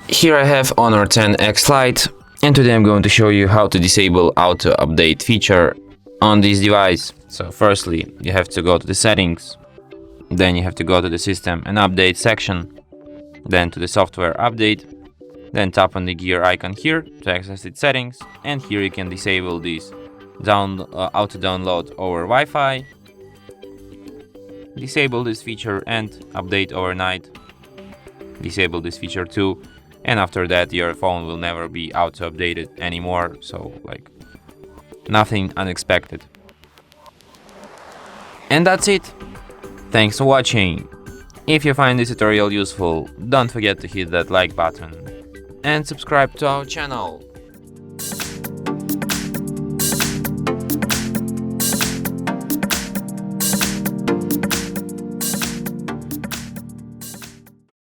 Here I have Honor 10X Lite, and today I'm going to show you how to disable auto update feature on this device. So firstly, you have to go to the settings, then you have to go to the system and update section, then to the software update, then tap on the gear icon here to access its settings, and here you can disable this auto download over Wi-Fi, disable this feature and update overnight, disable this feature too, and after that your phone will never be auto updated anymore, so like nothing unexpected. And that's it. Thanks for watching. If you find this tutorial useful, don't forget to hit that like button and subscribe to our channel.